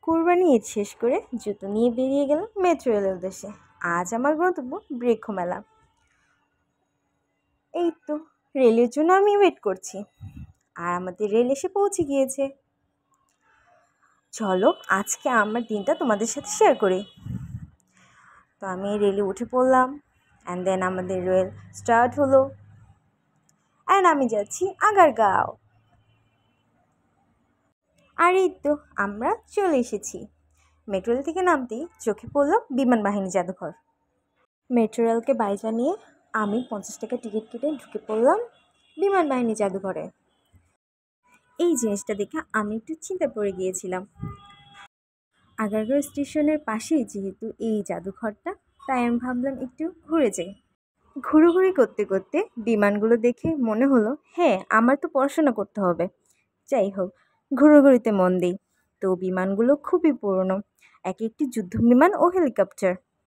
কুরবানি ঈদ শেষ করে জুতো নিয়ে বেরিয়ে গেলাম মেট্রো রেলের উদ্দেশ্যে। আজ আমার গন্তব্য বৃক্ষ মেলা। এই তো রেলের জন্য আমি ওয়েট করছি, আর আমাদের রেল এসে পৌঁছে গিয়েছে। চলো আজকে আমার দিনটা তোমাদের সাথে শেয়ার করি। তো আমি রেলে উঠে পড়লাম, অ্যান্ড দেন আমাদের রেল স্টার্ট হলো, অ্যান্ড আমি যাচ্ছি আগারগাঁও। আর এই তো আমরা চলে এসেছি। মেট্রো রেল থেকে নামতেই চোখে পড়লো বিমান বাহিনী জাদুঘর। মেট্রো রেলকে বাই জানিয়ে আমি 50 টাকা টিকিট কেটে ঢুকে পড়লাম বিমান বাহিনী জাদুঘরে। এই জিনিসটা দেখে আমি একটু চিন্তা পড়ে গিয়েছিলাম। আগারগাঁও স্টেশনের পাশেই যেহেতু এই জাদুঘরটা, তাই আমি ভাবলাম একটু ঘুরে যাই। ঘুরোঘুরি করতে করতে বিমানগুলো দেখে মনে হলো, হ্যাঁ আমার তো পড়াশোনা করতে হবে। যাই হোক, ঘুরোঘুরিতে মন দিই। তো বিমানগুলো খুবই পুরনো, এক একটি যুদ্ধ বিমান ও হেলিকপ্টার,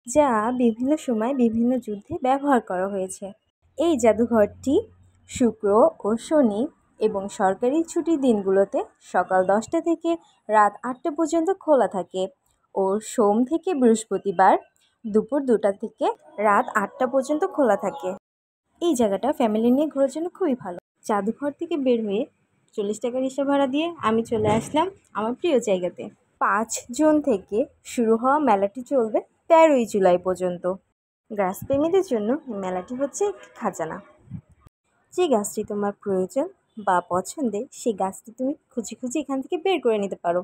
যা বিভিন্ন সময় বিভিন্ন যুদ্ধে ব্যবহার করা হয়েছে। এই জাদুঘরটি শুক্র ও শনি এবং সরকারি ছুটির দিনগুলোতে সকাল 10টা থেকে রাত 8টা পর্যন্ত খোলা থাকে, ও সোম থেকে বৃহস্পতিবার দুপুর 2টা থেকে রাত 8টা পর্যন্ত খোলা থাকে। এই জায়গাটা ফ্যামিলি নিয়ে ঘোরার জন্য খুবই ভালো। জাদুঘর থেকে বের হয়ে 40 টাকা রিক্সা ভাড়া দিয়ে আমি চলে আসলাম আমার প্রিয় জায়গাতে। 5 জুন থেকে শুরু হওয়া মেলাটি চলবে 13ই জুলাই পর্যন্ত। গাছপ্রেমীদের জন্য এই মেলাটি হচ্ছে একটি খাজানা। যে গাছটি তোমার প্রয়োজন বা পছন্দের, সেই গাছটি তুমি খুঁজে খুঁজে এখান থেকে বের করে নিতে পারো।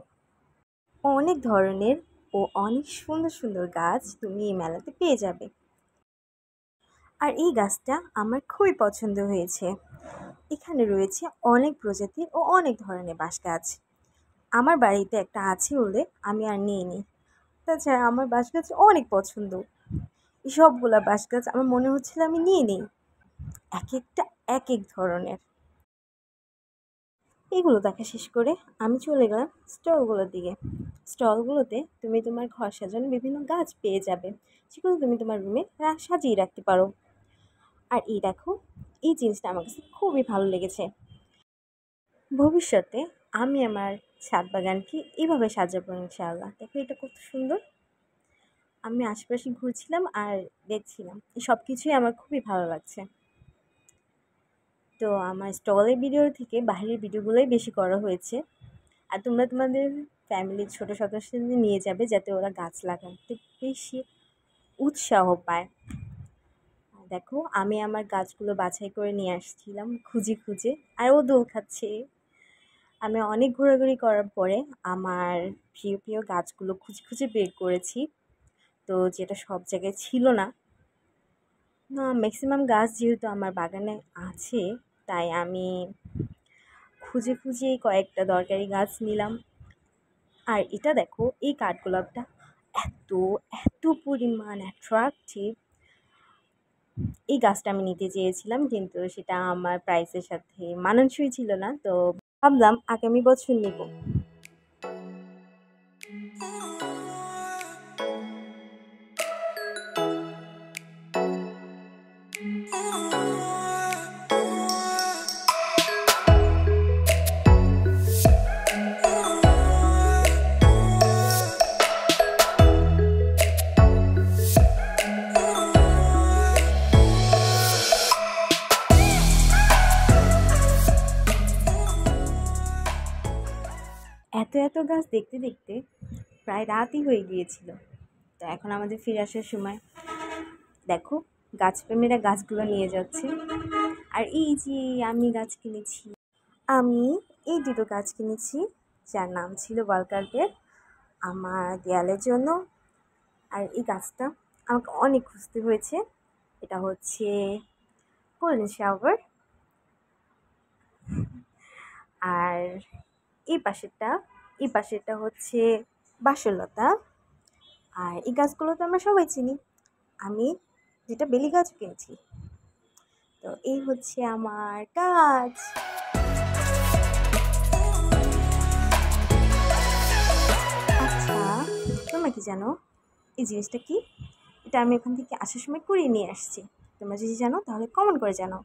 অনেক ধরনের ও অনেক সুন্দর সুন্দর গাছ তুমি এই মেলাতে পেয়ে যাবে। আর এই গাছটা আমার খুবই পছন্দ হয়েছে। এখানে রয়েছে অনেক প্রজাতির ও অনেক ধরনের বাঁশ গাছ। আমার বাড়িতে একটা আছে বলে আমি আর নিয়ে নিই। তাছাড়া আমার বাঁশ গাছ অনেক পছন্দ। এই সবগুলা বাঁশ গাছ আমার মনে হচ্ছিল আমি নিয়ে নিই, এক একটা এক এক ধরনের। এগুলো দেখা শেষ করে আমি চলে গেলাম স্টলগুলোর দিকে। স্টলগুলোতে তুমি তোমার ঘর সাজানো বিভিন্ন গাছ পেয়ে যাবে, যেগুলো তুমি তোমার রুমে সাজিয়ে রাখতে পারো। আর এই দেখো, এই জিনিসটা আমার কাছে খুবই ভালো লেগেছে। ভবিষ্যতে আমি আমার ছাদ বাগানকে এইভাবে সাজাবো ইনশাআল্লাহ। দেখো এটা কত সুন্দর। আমি আশেপাশে ঘুরছিলাম আর দেখছিলাম, সব কিছুই আমার খুবই ভালো লাগছে। তো আমার স্টলের ভিডিও থেকে বাইরের ভিডিওগুলোই বেশি করা হয়েছে। আর তোমরা তোমাদের ফ্যামিলির ছোটো সদস্যদের নিয়ে যাবে, যাতে ওরা গাছ লাগাতে বেশি উৎসাহ পায়। দেখো আমি আমার গাছগুলো বাছাই করে নিয়ে আসছিলাম খুঁজে খুঁজে, আর ও দোল খাচ্ছে। আমি অনেক ঘোরাঘুরি করার পরে আমার প্রিয় প্রিয় গাছগুলো খুঁজে খুঁজে বের করেছি। তো যেটা সব জায়গায় ছিল না, ম্যাক্সিমাম গাছ যেহেতু আমার বাগানে আছে, তাই আমি খুঁজে খুঁজে কয়েকটা দরকারি গাছ নিলাম। আর এটা দেখো, এই কাঠগোলাপটা এত এত পরিমাণ অ্যাট্রাক্টিভ। এই গাছটা আমি নিতে চেয়েছিলাম, কিন্তু সেটা আমার প্রাইসের সাথে মানানসই ছিল না, তো ভাবলাম আগামী বছর নেব। এত এত গাছ দেখতে দেখতে প্রায় রাতই হয়ে গিয়েছিল। তো এখন আমাদের ফিরে আসার সময়। দেখো গাছপ্রেমীরা গাছগুলো নিয়ে যাচ্ছে। আর এই যে আমি গাছ কিনেছি, আমি এই দুটো গাছ কিনেছি, যার নাম ছিল ওয়ালকার্পেট, আমার দেয়ালের জন্য। আর এই গাছটা আমাকে অনেক খুঁজতে হয়েছে। এটা হচ্ছে গোল্ডেন শাওয়ার। আর এই পাশেরটা হচ্ছে বাসলতা। আর এই গাছগুলো তো আমরা সবাই চিনি। আমি যেটা বেলি গাছ কিনেছি। তো এই হচ্ছে আমার গাছ। আচ্ছা, তোমরা কি জানো এই জিনিসটা কি? এটা আমি ওখান থেকে আসার সময় কুড়িয়ে নিয়ে আসছি। তোমরা যদি জানো তাহলে কমেন্ট করে জানাও।